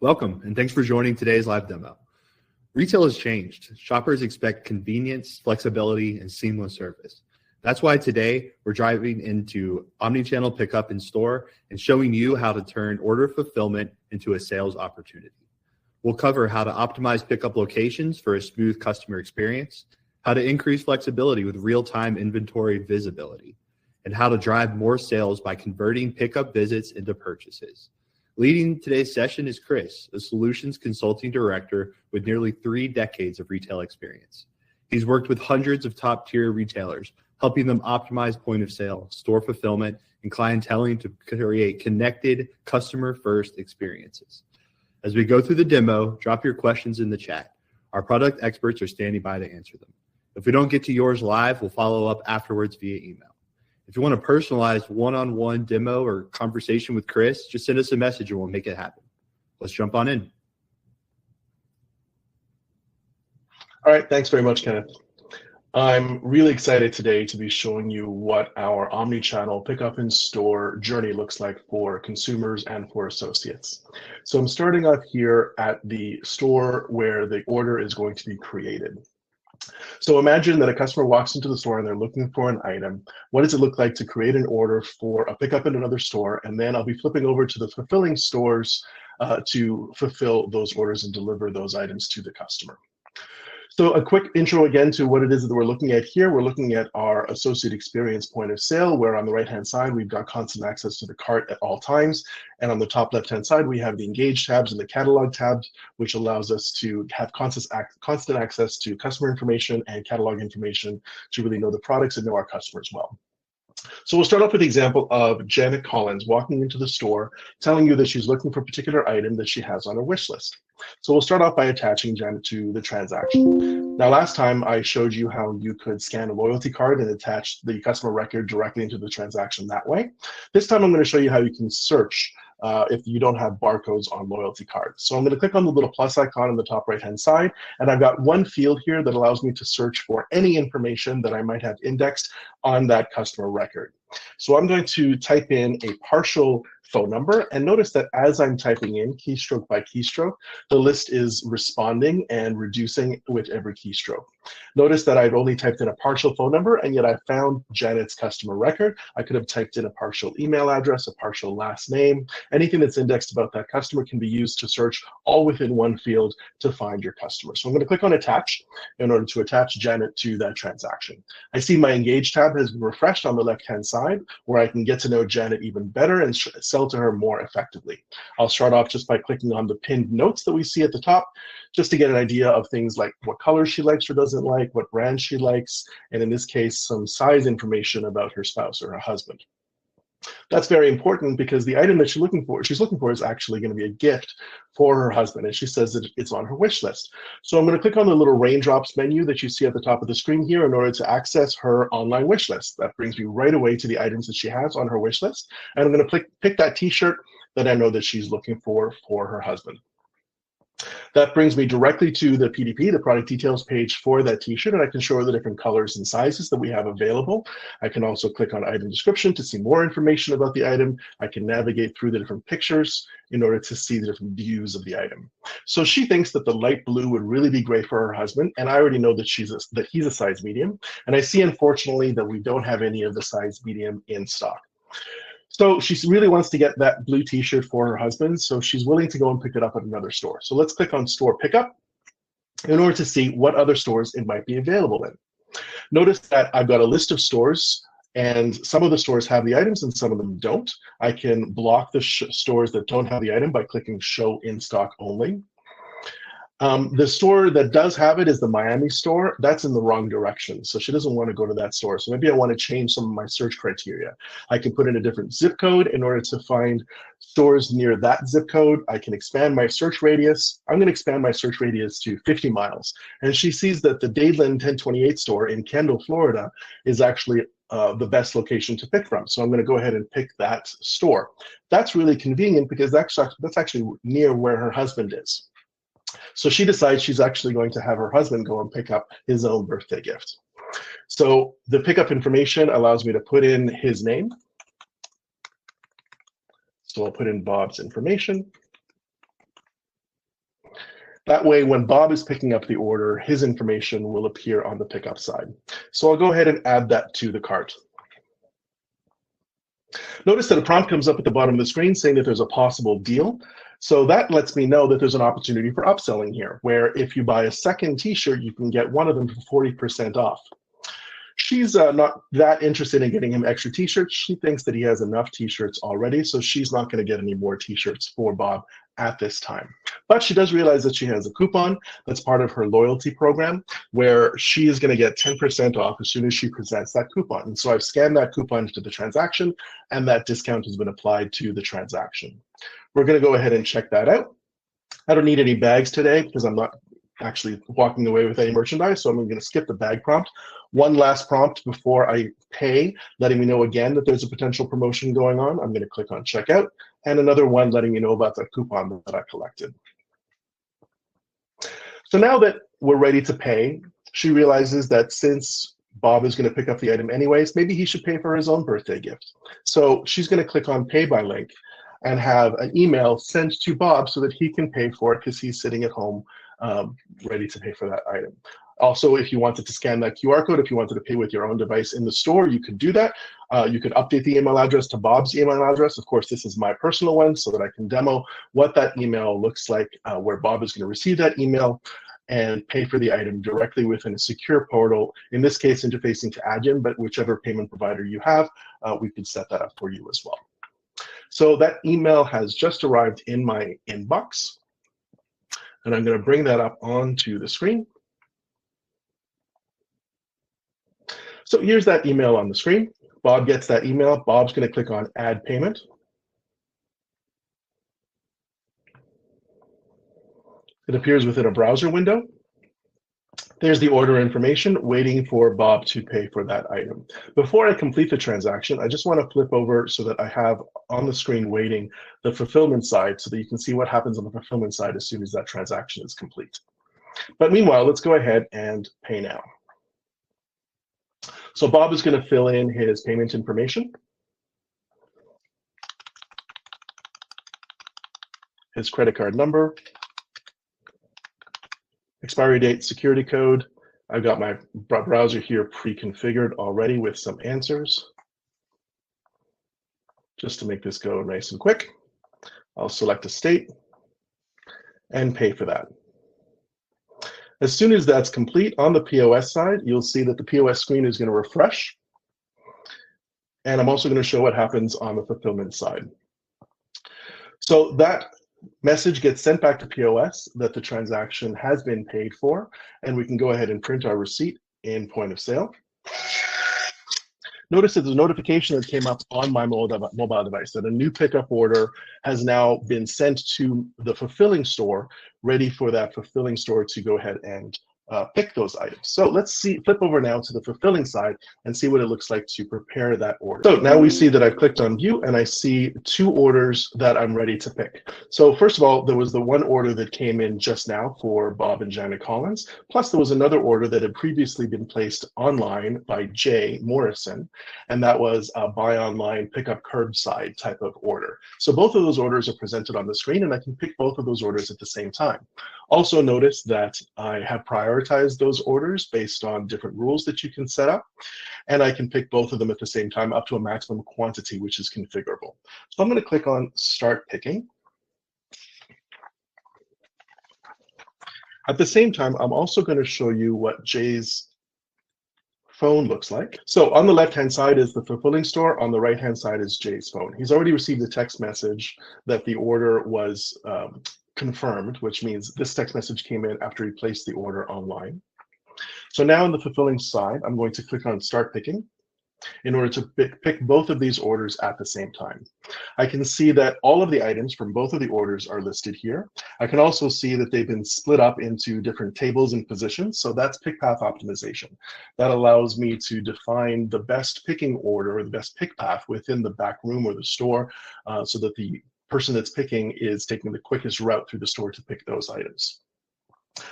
Welcome, and thanks for joining today's live demo. Retail has changed. Shoppers expect convenience, flexibility, and seamless service. That's why today we're driving into omnichannel pickup in store and showing you how to turn order fulfillment into a sales opportunity. We'll cover how to optimize pickup locations for a smooth customer experience, how to increase flexibility with real-time inventory visibility, and how to drive more sales by converting pickup visits into purchases. Leading today's session is Chris, a solutions consulting director with nearly 3 decades of retail experience. He's worked with hundreds of top-tier retailers, helping them optimize point of sale, store fulfillment, and clienteling to create connected, customer-first experiences. As we go through the demo, drop your questions in the chat. Our product experts are standing by to answer them. If we don't get to yours live, we'll follow up afterwards via email. If you want a personalized one-on-one demo or conversation with Chris, just send us a message and we'll make it happen. Let's jump on in. All right, thanks very much, Kenneth. I'm really excited today to be showing you what our omni-channel pickup in store journey looks like for consumers and for associates. So I'm starting off here at the store where the order is going to be created. So imagine that a customer walks into the store and they're looking for an item. What does it look like to create an order for a pickup in another store? And then I'll be flipping over to the fulfilling stores to fulfill those orders and deliver those items to the customer. So a quick intro again to what it is that we're looking at here. We're looking at our associate experience point of sale, where on the right-hand side, we've got constant access to the cart at all times. And on the top left-hand side, we have the engage tabs and the catalog tabs, which allows us to have constant access to customer information and catalog information to really know the products and know our customers well. So we'll start off with the example of Janet Collins walking into the store, telling you that she's looking for a particular item that she has on her wish list. So we'll start off by attaching Janet to the transaction. Now, last time I showed you how you could scan a loyalty card and attach the customer record directly into the transaction that way. This time I'm going to show you how you can search if you don't have barcodes on loyalty cards. So I'm going to click on the little plus icon on the top right-hand side, and I've got one field here that allows me to search for any information that I might have indexed on that customer record. So I'm going to type in a partial phone number, and notice that as I'm typing in keystroke by keystroke, the list is responding and reducing with every keystroke. Notice that I've only typed in a partial phone number, and yet I found Janet's customer record. I could have typed in a partial email address, a partial last name. Anything that's indexed about that customer can be used to search all within one field to find your customer. So I'm going to click on attach in order to attach Janet to that transaction. I see my engage tab has been refreshed on the left-hand side, where I can get to know Janet even better and sell to her more effectively. I'll start off just by clicking on the pinned notes that we see at the top, just to get an idea of things like what color she likes or doesn't like, what brand she likes, and in this case, some size information about her spouse or her husband. That's very important because the item that she's looking for is actually going to be a gift for her husband, and she says that it's on her wish list. So I'm going to click on the little raindrops menu that you see at the top of the screen here in order to access her online wish list. That brings me right away to the items that she has on her wish list, and I'm going to pick that t-shirt that I know that she's looking for her husband. That brings me directly to the PDP, the product details page for that t-shirt, and I can show her the different colors and sizes that we have available. I can also click on item description to see more information about the item. I can navigate through the different pictures in order to see the different views of the item. So she thinks that the light blue would really be great for her husband, and I already know that he's a size medium, and I see, unfortunately, that we don't have any of the size medium in stock. So she really wants to get that blue t-shirt for her husband, so she's willing to go and pick it up at another store. So let's click on store pickup in order to see what other stores it might be available in. Notice that I've got a list of stores, and some of the stores have the items and some of them don't. I can block the stores that don't have the item by clicking show in stock only. The store that does have it is the Miami store. That's in the wrong direction, so she doesn't want to go to that store. So maybe I want to change some of my search criteria. I can put in a different zip code in order to find stores near that zip code. I can expand my search radius. I'm going to expand my search radius to 50 miles. And she sees that the Dadeland 1028 store in Kendall, Florida is actually the best location to pick from. So I'm going to go ahead and pick that store. That's really convenient because that's actually near where her husband is. So she decides she's actually going to have her husband go and pick up his own birthday gift. So the pickup information allows me to put in his name. So I'll put in Bob's information. That way, when Bob is picking up the order, his information will appear on the pickup side. So I'll go ahead and add that to the cart. Notice that a prompt comes up at the bottom of the screen saying that there's a possible deal. So that lets me know that there's an opportunity for upselling here, where if you buy a second t-shirt, you can get one of them for 40% off. She's not that interested in getting him extra t-shirts. She thinks that he has enough t-shirts already, so she's not going to get any more t-shirts for Bob at this time. But she does realize that she has a coupon that's part of her loyalty program where she is going to get 10% off as soon as she presents that coupon. And so I've scanned that coupon to the transaction, and that discount has been applied to the transaction. We're going to go ahead and check that out. I don't need any bags today because I'm not actually walking away with any merchandise, so I'm going to skip the bag prompt. One last prompt before I pay, letting me know again that there's a potential promotion going on. I'm going to click on checkout, and another one letting me know about the coupon that I collected. So now that we're ready to pay, she realizes that since Bob is going to pick up the item anyways, maybe he should pay for his own birthday gift. So she's going to click on pay by link and have an email sent to Bob so that he can pay for it because he's sitting at home ready to pay for that item. Also, if you wanted to scan that QR code, if you wanted to pay with your own device in the store, you could do that. You could update the email address to Bob's email address. Of course, this is my personal one so that I can demo what that email looks like, where Bob is going to receive that email and pay for the item directly within a secure portal, in this case interfacing to Adyen, but whichever payment provider you have, we can set that up for you as well. So that email has just arrived in my inbox, and I'm going to bring that up onto the screen. So here's that email on the screen. Bob gets that email. Bob's going to click on Add Payment. It appears within a browser window. There's the order information waiting for Bob to pay for that item. Before I complete the transaction, I just want to flip over so that I have on the screen waiting the fulfillment side so that you can see what happens on the fulfillment side as soon as that transaction is complete. But meanwhile, let's go ahead and pay now. So Bob is going to fill in his payment information, his credit card number, expiry date, security code. I've got my browser here pre-configured already with some answers. Just to make this go nice and quick, I'll select a state and pay for that. As soon as that's complete, on the POS side, you'll see that the POS screen is going to refresh. And I'm also going to show what happens on the fulfillment side. So that message gets sent back to POS that the transaction has been paid for, and we can go ahead and print our receipt in point of sale. Notice that there's a notification that came up on my mobile device that a new pickup order has now been sent to the fulfilling store, ready for that fulfilling store to go ahead and pick those items. So let's flip over now to the fulfilling side and see what it looks like to prepare that order. So now we see that I've clicked on view and I see 2 orders that I'm ready to pick. So first of all, there was the one order that came in just now for Bob and Janet Collins. Plus there was another order that had previously been placed online by Jay Morrison, and that was a buy online, pick up curbside type of order. So both of those orders are presented on the screen, and I can pick both of those orders at the same time. Also notice that I have prioritized those orders based on different rules that you can set up, and I can pick both of them at the same time up to a maximum quantity, which is configurable. So I'm going to click on Start Picking. At the same time, I'm also going to show you what Jay's phone looks like. So on the left-hand side is the fulfilling store. On the right-hand side is Jay's phone. He's already received a text message that the order was confirmed, which means this text message came in after he placed the order online. So now on the fulfilling side, I'm going to click on Start Picking in order to pick both of these orders at the same time. I can see that all of the items from both of the orders are listed here. I can also see that they've been split up into different tables and positions. So that's pick path optimization. That allows me to define the best picking order or the best pick path within the back room or the store so that the person that's picking is taking the quickest route through the store to pick those items.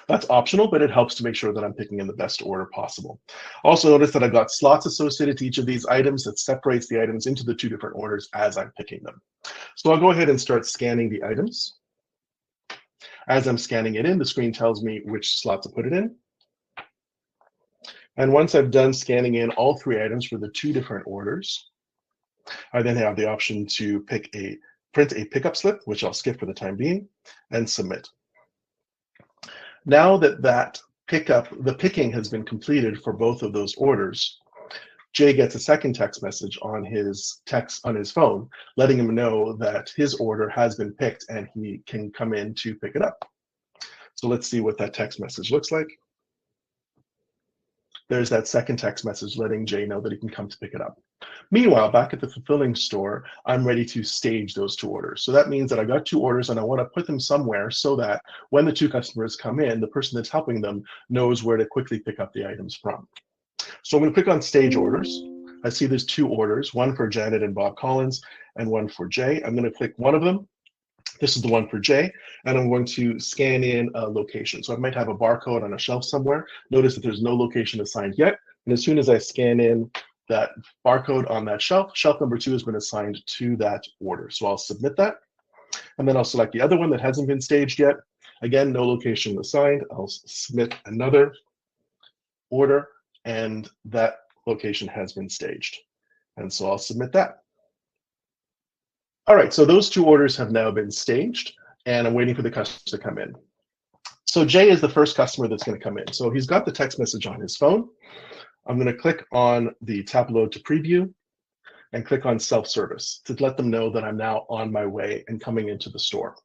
That's optional, but it helps to make sure that I'm picking in the best order possible. Also notice that I've got slots associated to each of these items that separates the items into the 2 different orders as I'm picking them. So I'll go ahead and start scanning the items. As I'm scanning it in, the screen tells me which slot to put it in. And once I've done scanning in all 3 items for the 2 different orders, I then have the option to print a pickup slip, which I'll skip for the time being, and submit. Now that the picking has been completed for both of those orders, Jay gets a second text message on his phone, letting him know that his order has been picked and he can come in to pick it up. So let's see what that text message looks like. There's that second text message letting Jay know that he can come to pick it up. Meanwhile, back at the fulfilling store, I'm ready to stage those 2 orders. So that means that I got 2 orders and I want to put them somewhere so that when the 2 customers come in, the person that's helping them knows where to quickly pick up the items from. So I'm going to click on stage orders. I see there's 2 orders, one for Janet and Bob Collins and one for Jay. I'm going to click one of them. This is the one for Jay, and I'm going to scan in a location. So I might have a barcode on a shelf somewhere. Notice that there's no location assigned yet. And as soon as I scan in that barcode on that shelf, shelf number 2 has been assigned to that order. So I'll submit that. And then I'll select the other one that hasn't been staged yet. Again, no location assigned. I'll submit another order, and that location has been staged. And so I'll submit that. All right, so those 2 orders have now been staged, and I'm waiting for the customers to come in. So Jay is the first customer that's going to come in. So he's got the text message on his phone. I'm going to click on the tap load to preview and click on self-service to let them know that I'm now on my way and coming into the store.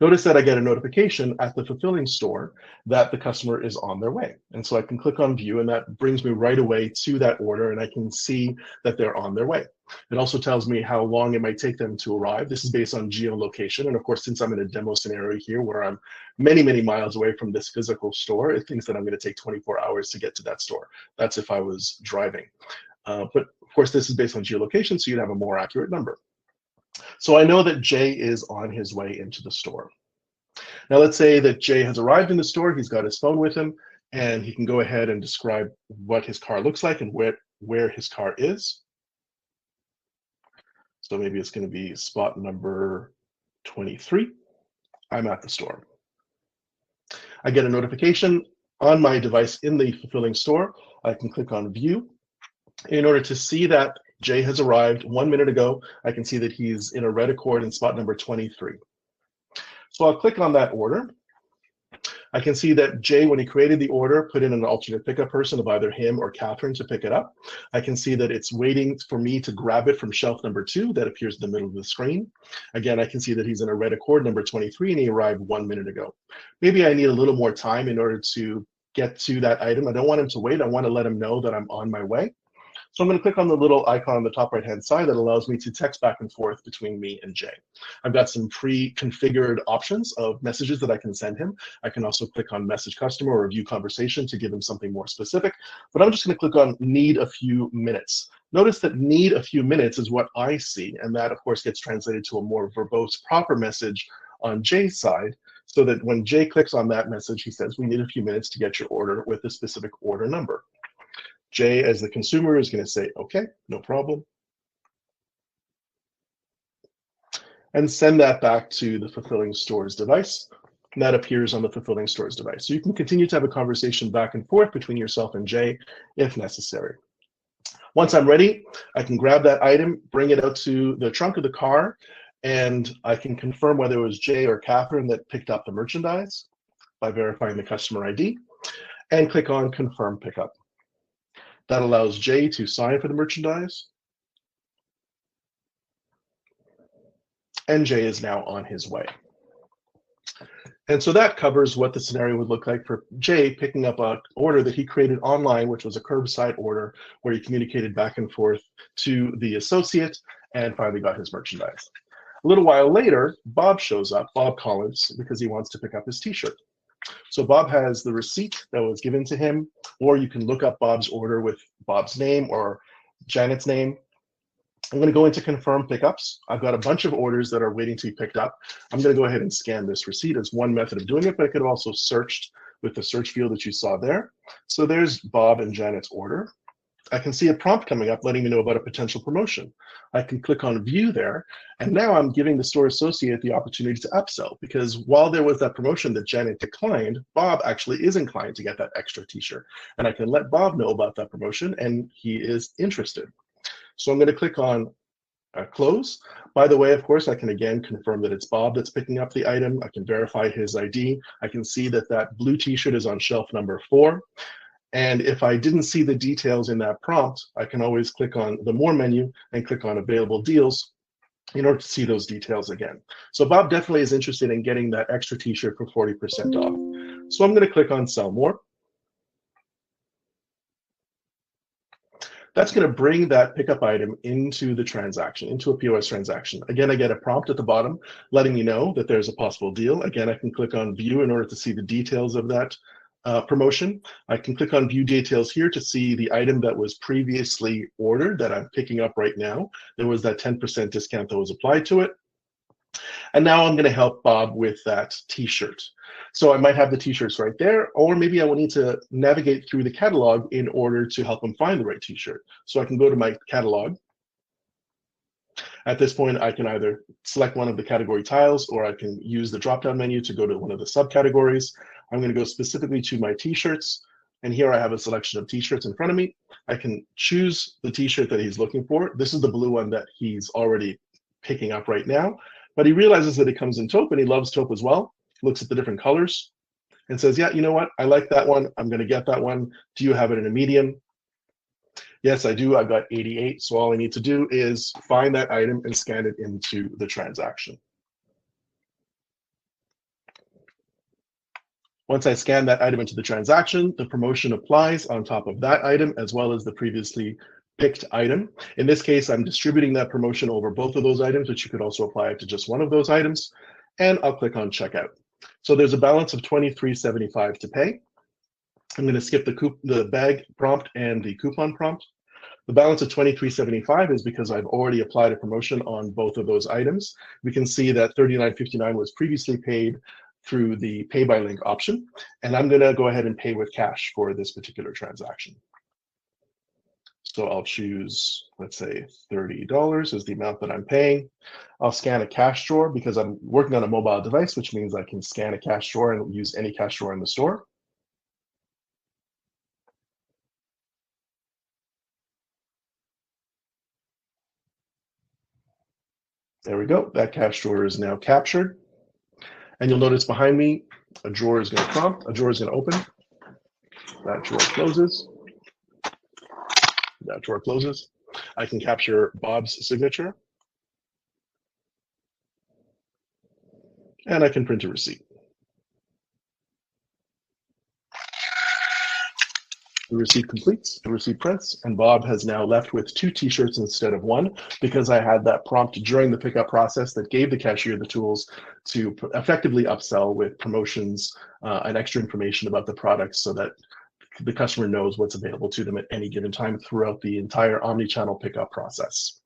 Notice that I get a notification at the fulfilling store that the customer is on their way. And so I can click on view, and that brings me right away to that order, and I can see that they're on their way. It also tells me how long it might take them to arrive. This is based on geolocation. And of course, since I'm in a demo scenario here where I'm many, many miles away from this physical store, it thinks that I'm going to take 24 hours to get to that store. That's if I was driving. But of course, this is based on geolocation, so you'd have a more accurate number. So I know that Jay is on his way into the store. Now let's say that Jay has arrived in the store, he's got his phone with him, and he can go ahead and describe what his car looks like and where his car is. So maybe it's going to be spot number 23. I'm at the store. I get a notification on my device in the fulfilling store. I can click on view. In order to see that Jay has arrived 1 minute ago, I can see that he's in a red Accord in spot number 23. So I'll click on that order. I can see that Jay, when he created the order, put in an alternate pickup person of either him or Catherine to pick it up. I can see that it's waiting for me to grab it from shelf number 2 that appears in the middle of the screen. Again, I can see that he's in a red Accord number 23 and he arrived 1 minute ago. Maybe I need a little more time in order to get to that item. I don't want him to wait. I want to let him know that I'm on my way. So I'm going to click on the little icon on the top right-hand side that allows me to text back and forth between me and Jay. I've got some pre-configured options of messages that I can send him. I can also click on message customer or view conversation to give him something more specific, but I'm just going to click on need a few minutes. Notice that need a few minutes is what I see, and that of course gets translated to a more verbose, proper message on Jay's side, so that when Jay clicks on that message, he says, we need a few minutes to get your order with a specific order number. Jay, as the consumer, is going to say, okay, no problem, and send that back to the fulfilling store's device. And that appears on the fulfilling store's device. So you can continue to have a conversation back and forth between yourself and Jay if necessary. Once I'm ready, I can grab that item, bring it out to the trunk of the car, and I can confirm whether it was Jay or Catherine that picked up the merchandise by verifying the customer ID, and click on confirm pickup. That allows Jay to sign for the merchandise, and Jay is now on his way. And so that covers what the scenario would look like for Jay picking up an order that he created online, which was a curbside order where he communicated back and forth to the associate and finally got his merchandise. A little while later, Bob shows up, Bob Collins, because he wants to pick up his t-shirt. So Bob has the receipt that was given to him, or you can look up Bob's order with Bob's name or Janet's name. I'm going to go into confirm pickups. I've got a bunch of orders that are waiting to be picked up. I'm going to go ahead and scan this receipt as one method of doing it, but I could have also searched with the search field that you saw there. So there's Bob and Janet's order. I can see a prompt coming up letting me know about a potential promotion. I can click on view there, and now I'm giving the store associate the opportunity to upsell, because while there was that promotion that Janet declined, Bob actually is inclined to get that extra t-shirt, and I can let Bob know about that promotion, and he is interested. So I'm going to click on close. By the way, of course, I can again confirm that it's Bob that's picking up the item. I can verify his ID. I can see that that blue t-shirt is on shelf number 4. And if I didn't see the details in that prompt, I can always click on the More menu and click on Available Deals in order to see those details again. So Bob definitely is interested in getting that extra t-shirt for 40% off. So I'm going to click on Sell More. That's going to bring that pickup item into the transaction, into a POS transaction. Again, I get a prompt at the bottom letting me know that there's a possible deal. Again, I can click on View in order to see the details of that promotion. I can click on View Details here to see the item that was previously ordered that I'm picking up right now. There was that 10% discount that was applied to it. And now I'm going to help Bob with that t-shirt. So I might have the t-shirts right there, or maybe I will need to navigate through the catalog in order to help him find the right t-shirt. So I can go to my catalog. At this point, I can either select one of the category tiles, or I can use the drop-down menu to go to one of the subcategories. I'm going to go specifically to my t-shirts, and here I have a selection of t-shirts in front of me. I can choose the t-shirt that he's looking for. This is the blue one that he's already picking up right now, but he realizes that it comes in taupe, and he loves taupe as well. Looks at the different colors and says, yeah, you know what? I like that one. I'm going to get that one. Do you have it in a medium? Yes, I do. I've got 88. So all I need to do is find that item and scan it into the transaction. Once I scan that item into the transaction, the promotion applies on top of that item as well as the previously picked item. In this case, I'm distributing that promotion over both of those items, but you could also apply it to just one of those items. And I'll click on checkout. So there's a balance of $23.75 to pay. I'm going to skip the bag prompt and the coupon prompt. The balance of $23.75 is because I've already applied a promotion on both of those items. We can see that $39.59 was previously paid through the pay by link option, and I'm going to go ahead and pay with cash for this particular transaction. So I'll choose, let's say, $30 is the amount that I'm paying. I'll scan a cash drawer because I'm working on a mobile device, which means I can scan a cash drawer and use any cash drawer in the store. There we go. That cash drawer is now captured. And you'll notice behind me, a drawer is going to prompt, a drawer is going to open. That drawer closes. That drawer closes. I can capture Bob's signature. And I can print a receipt. The receipt completes, the receipt prints, and Bob has now left with 2 t-shirts instead of 1 because I had that prompt during the pickup process that gave the cashier the tools to effectively upsell with promotions and extra information about the products so that the customer knows what's available to them at any given time throughout the entire omni-channel pickup process.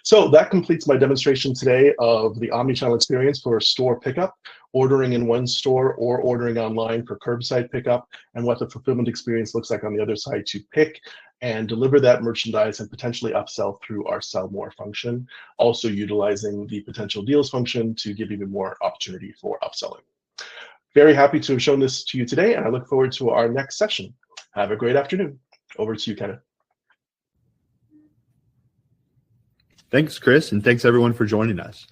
So that completes my demonstration today of the omni-channel experience for store pickup, ordering in one store or ordering online for curbside pickup, and what the fulfillment experience looks like on the other side to pick and deliver that merchandise and potentially upsell through our sell more function, also utilizing the potential deals function to give even more opportunity for upselling. Very happy to have shown this to you today, and I look forward to our next session. Have a great afternoon. Over to you, Kenneth. Thanks, Chris, and thanks everyone for joining us.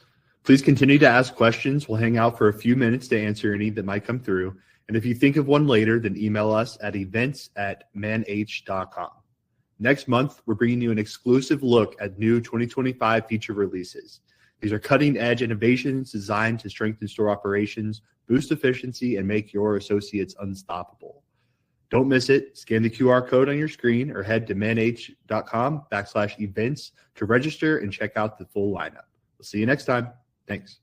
Please continue to ask questions. We'll hang out for a few minutes to answer any that might come through. And if you think of one later, then email us at events@manh.com. Next month, we're bringing you an exclusive look at new 2025 feature releases. These are cutting-edge innovations designed to strengthen store operations, boost efficiency, and make your associates unstoppable. Don't miss it. Scan the QR code on your screen or head to manh.com/events to register and check out the full lineup. We'll see you next time. Thanks.